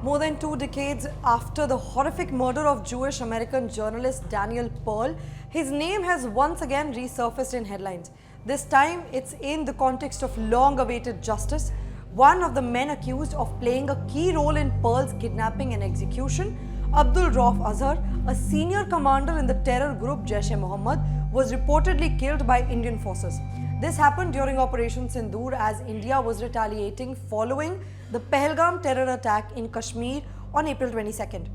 More than 2 decades after the horrific murder of Jewish American journalist Daniel Pearl, his name has once again resurfaced in headlines. This time, it's in the context of long-awaited justice. One of the men accused of playing a key role in Pearl's kidnapping and execution, Abdul Rauf Azhar, a senior commander in the terror group Jaish-e-Mohammed, was reportedly killed by Indian forces. This happened during Operation Sindoor as India was retaliating following the Pahalgam terror attack in Kashmir on April 22nd.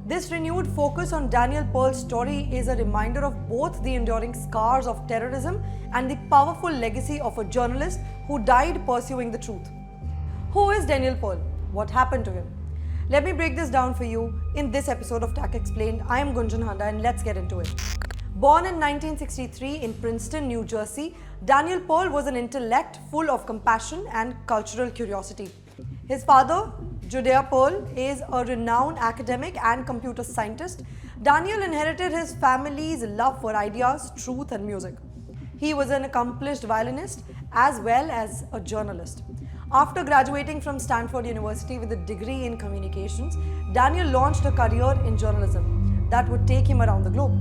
This renewed focus on Daniel Pearl's story is a reminder of both the enduring scars of terrorism and the powerful legacy of a journalist who died pursuing the truth. Who is Daniel Pearl? What happened to him? Let me break this down for you in this episode of TAC Explained. I am Gunjan Handa and let's get into it. Born in 1963 in Princeton, New Jersey, Daniel Pearl was an intellect full of compassion and cultural curiosity. His father, Judea Pearl, is a renowned academic and computer scientist. Daniel inherited his family's love for ideas, truth and music. He was an accomplished violinist as well as a journalist. After graduating from Stanford University with a degree in communications, Daniel launched a career in journalism that would take him around the globe.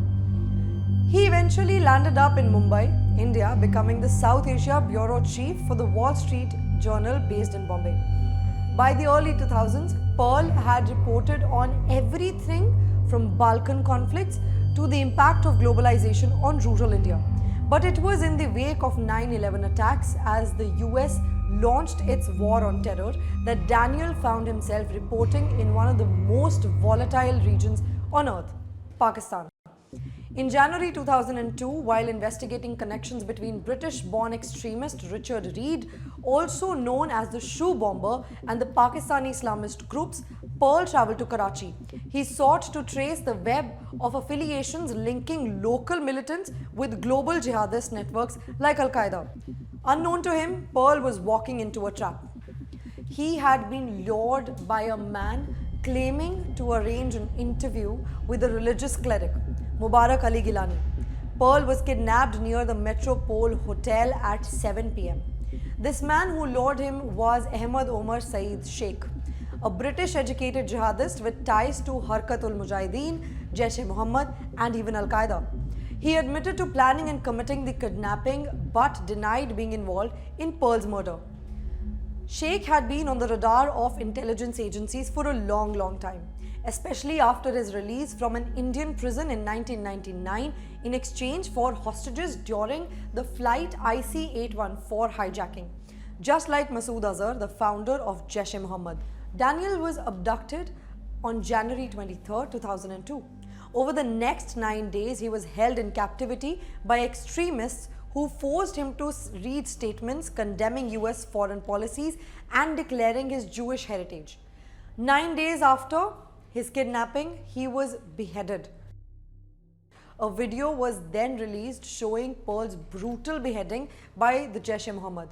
He eventually landed up in Mumbai, India, becoming the South Asia Bureau Chief for the Wall Street Journal based in Bombay. By the early 2000s, Pearl had reported on everything from Balkan conflicts to the impact of globalization on rural India. But it was in the wake of 9/11 attacks as the US launched its war on terror that Daniel found himself reporting in one of the most volatile regions on earth, Pakistan. In January 2002, while investigating connections between British-born extremist Richard Reed, also known as the Shoe Bomber, and the Pakistani Islamist groups, Pearl travelled to Karachi. He sought to trace the web of affiliations linking local militants with global jihadist networks like Al-Qaeda. Unknown to him, Pearl was walking into a trap. He had been lured by a man claiming to arrange an interview with a religious cleric, Mubarak Ali Gilani. Pearl was kidnapped near the Metropole Hotel at 7 p.m. This man who lured him was Ahmad Omar Saeed Sheikh, a British-educated jihadist with ties to Harkat-ul-Mujahideen, Jaish-e-Mohammed and even Al-Qaeda. He admitted to planning and committing the kidnapping but denied being involved in Pearl's murder. Sheikh had been on the radar of intelligence agencies for a long time, especially after his release from an Indian prison in 1999 in exchange for hostages during the flight IC-814 hijacking. Just like Masood Azhar, the founder of Jaish-e-Mohammed, Daniel was abducted on January 23, 2002. Over the next 9 days, he was held in captivity by extremists who forced him to read statements condemning US foreign policies and declaring his Jewish heritage. 9 days after his kidnapping, he was beheaded. A video was then released showing Pearl's brutal beheading by the Jaish-e-Mohammed.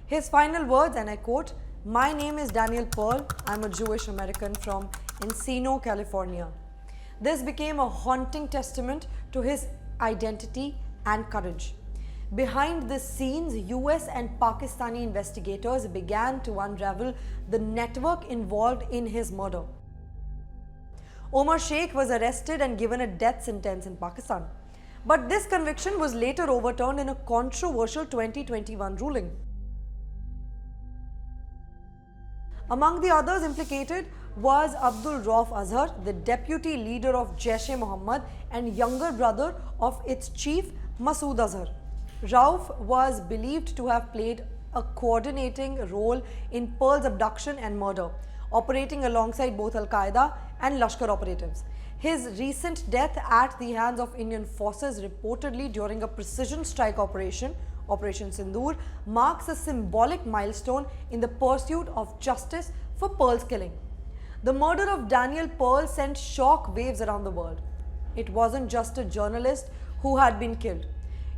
His final words, and I quote, "My name is Daniel Pearl. I'm a Jewish American from Encino, California." This became a haunting testament to his identity and courage. Behind the scenes, US and Pakistani investigators began to unravel the network involved in his murder. Omar Sheikh was arrested and given a death sentence in Pakistan. But this conviction was later overturned in a controversial 2021 ruling. Among the others implicated was Abdul Rauf Azhar, the deputy leader of Jaish-e-Mohammed and younger brother of its chief, Masood Azhar. Rauf was believed to have played a coordinating role in Pearl's abduction and murder, operating alongside both Al-Qaeda and Lashkar operatives. His recent death at the hands of Indian forces, reportedly during a precision strike operation, Operation Sindoor, marks a symbolic milestone in the pursuit of justice for Pearl's killing. The murder of Daniel Pearl sent shock waves around the world. It wasn't just a journalist who had been killed.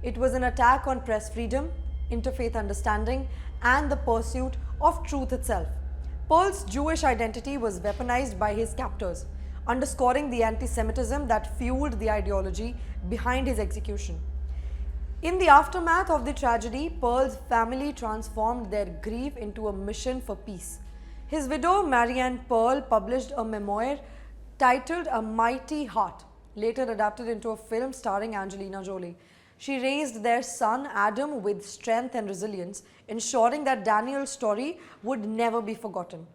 It was an attack on press freedom, interfaith understanding, and the pursuit of truth itself. Pearl's Jewish identity was weaponized by his captors, underscoring the anti-Semitism that fueled the ideology behind his execution. In the aftermath of the tragedy, Pearl's family transformed their grief into a mission for peace. His widow, Marianne Pearl, published a memoir titled A Mighty Heart, later adapted into a film starring Angelina Jolie. She raised their son, Adam, with strength and resilience, ensuring that Daniel's story would never be forgotten.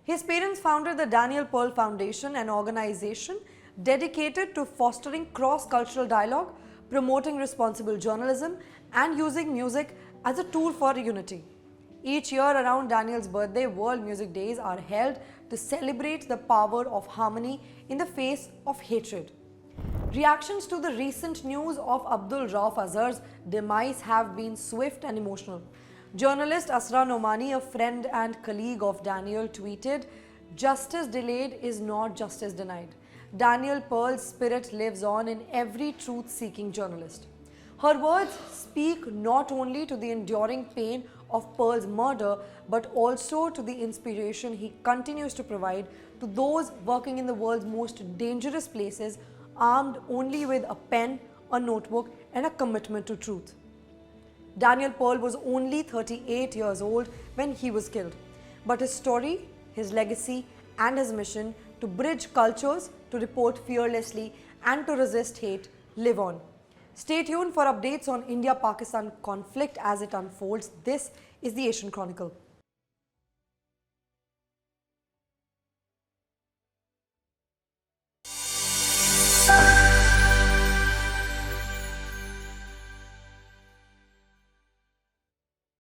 His parents founded the Daniel Pearl Foundation, an organization dedicated to fostering cross-cultural dialogue, promoting responsible journalism, and using music as a tool for unity. Each year around Daniel's birthday, World Music Days are held to celebrate the power of harmony in the face of hatred. Reactions to the recent news of Abdul Rauf Azhar's demise have been swift and emotional. Journalist Asra Nomani, a friend and colleague of Daniel, tweeted, "Justice delayed is not justice denied. Daniel Pearl's spirit lives on in every truth-seeking journalist." Her words speak not only to the enduring pain of Pearl's murder, but also to the inspiration he continues to provide to those working in the world's most dangerous places, armed only with a pen, a notebook, and a commitment to truth. Daniel Pearl was only 38 years old when he was killed, but his story, his legacy, and his mission to bridge cultures, to report fearlessly, and to resist hate live on. Stay tuned for updates on India-Pakistan conflict as it unfolds. This is the Asian Chronicle.